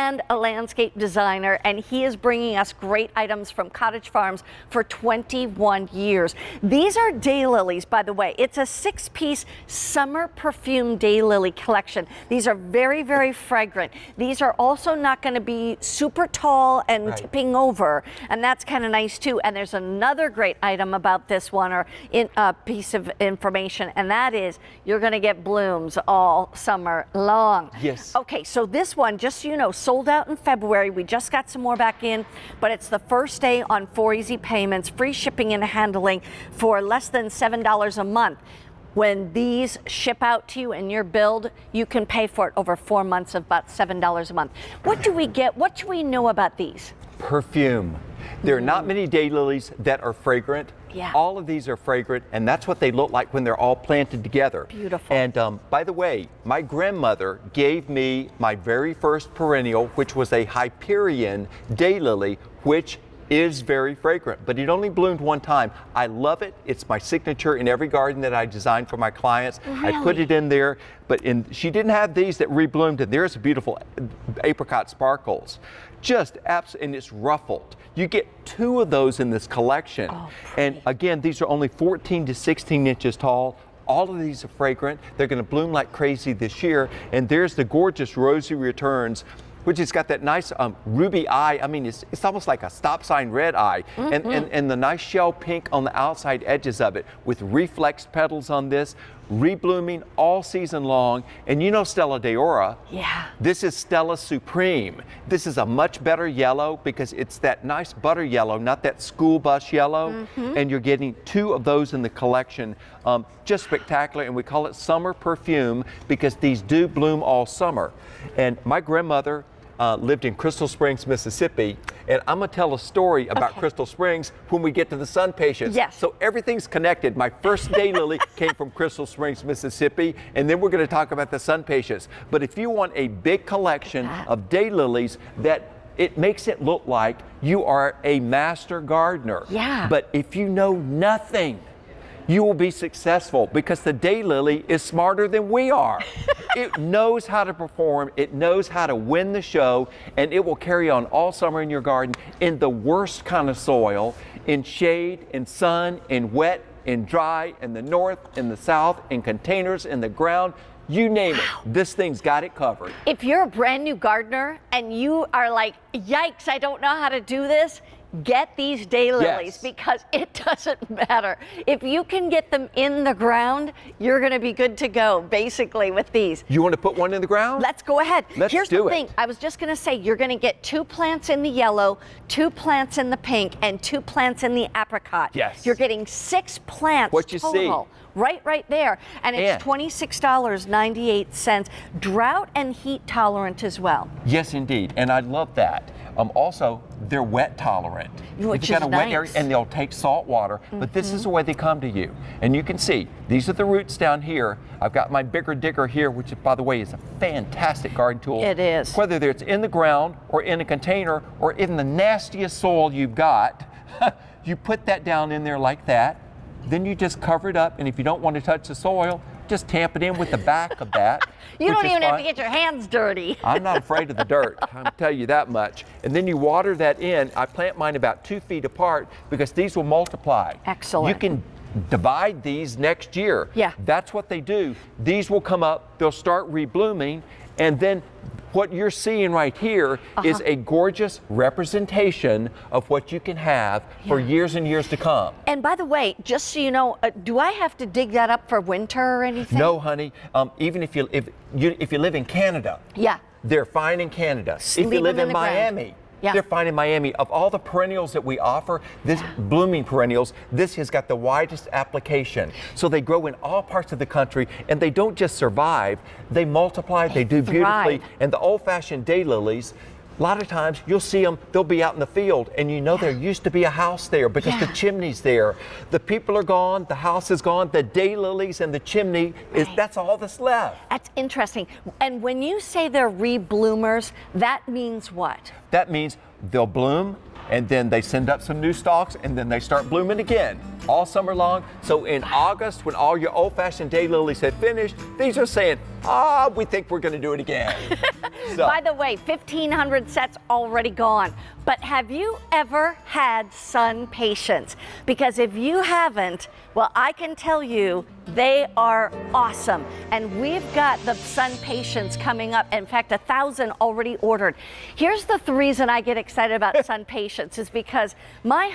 and a landscape designer, and he is bringing us great items from Cottage Farms for 21 years. These are daylilies, by the way. It's a 6-piece summer perfume daylily collection. These are very, very fragrant. These are also not going to be super tall and tipping over, and that's kind of nice too. And there's another great item about this one, or a piece of information, and that is you're going to get blooms all summer long. Yes. Okay, so this one, just so you know, sold out in February. We just got some more back in, but it's the first day on 4 easy payments, free shipping and handling for less than $7 a month. When these ship out to you in your build, you can pay for it over 4 months of about $7 a month. What do we get? What do we know about these? Perfume. There are not many daylilies that are fragrant. Yeah. All of these are fragrant, and that's what they look like when they're all planted together. Beautiful. And by the way, my grandmother gave me my very first perennial, which was a Hyperion daylily, which is very fragrant, but it only bloomed one time. I love it. It's my signature in every garden that I design for my clients. Really? I put it in there, but she didn't have these that rebloomed, and there's beautiful apricot sparkles. Just absolutely, and it's ruffled. You get 2 of those in this collection. Oh, and again, these are only 14 to 16 inches tall. All of these are fragrant. They're going to bloom like crazy this year. And there's the gorgeous Rosy Returns, which has got that nice ruby eye. I mean, it's almost like a stop sign red eye. And the nice shell pink on the outside edges of it with reflexed petals on this, reblooming all season long. And you know Stella Deora. Yeah. This is Stella Supreme. This is a much better yellow because it's that nice butter yellow, not that school bus yellow. And you're getting 2 of those in the collection. Just spectacular, and we call it summer perfume because these do bloom all summer. And my grandmother lived in Crystal Springs, Mississippi, and I'm gonna tell a story about Crystal Springs when we get to the sun patients. Yes. So everything's connected. My first daylily came from Crystal Springs, Mississippi, and then we're gonna talk about the sun patients. But if you want a big collection of daylilies that it makes it look like you are a master gardener. Yeah. But if you know nothing, you will be successful because the daylily is smarter than we are. It knows how to perform, it knows how to win the show, and it will carry on all summer in your garden in the worst kind of soil, in shade, in sun, in wet, in dry, in the north, in the south, in containers, in the ground. You name it, this thing's got it covered. If you're a brand new gardener and you are like, yikes, I don't know how to do this, get these daylilies because it doesn't matter. If you can get them in the ground, you're going to be good to go, basically, with these. You want to put one in the ground? Let's go ahead. Here's the thing. I was just going to say, you're going to get 2 plants in the yellow, 2 plants in the pink, and 2 plants in the apricot. Yes. You're getting 6 plants What you total. see. Right there. And it's $26.98. Drought and heat tolerant as well. Yes, indeed. And I love that. Also, they're wet tolerant. Which If you've got is a wet nice. area, and they'll take salt water, but this is the way they come to you. And you can see, these are the roots down here. I've got my bigger digger here, which, by the way, is a fantastic garden tool. It is. Whether it's in the ground or in a container or in the nastiest soil you've got, you put that down in there like that. Then you just cover it up, and if you don't want to touch the soil, just tamp it in with the back of that. You don't even have to get your hands dirty. I'm not afraid of the dirt, I'll tell you that much. And then you water that in. I plant mine about 2 feet apart because these will multiply. Excellent. You can divide these next year. Yeah. That's what they do. These will come up, they'll start reblooming, and then what you're seeing right here is a gorgeous representation of what you can have for years and years to come. And by the way, just so you know, do I have to dig that up for winter or anything? No, honey. Even if you live in Canada, they're fine in Canada. If you live in Miami, they're fine in Miami. Of all the perennials that we offer, this blooming perennials, this has got the widest application. So they grow in all parts of the country, and they don't just survive, they multiply, they do beautifully. And the old-fashioned daylilies, a lot of times you'll see them, they'll be out in the field, and you know there used to be a house there because the chimney's there. The people are gone, the house is gone, the daylilies and the chimney, that's all that's left. That's interesting. And when you say they're rebloomers, that means what? That means they'll bloom, and then they send up some new stalks, and then they start blooming again all summer long. So in August, when all your old-fashioned daylilies had finished, these are saying, we think we're going to do it again. So. By the way, 1,500 sets already gone. But have you ever had sun patience? Because if you haven't, well, I can tell you they are awesome. And we've got the sun patience coming up. In fact, 1,000 already ordered. Here's the reason I get excited about sun patience is because my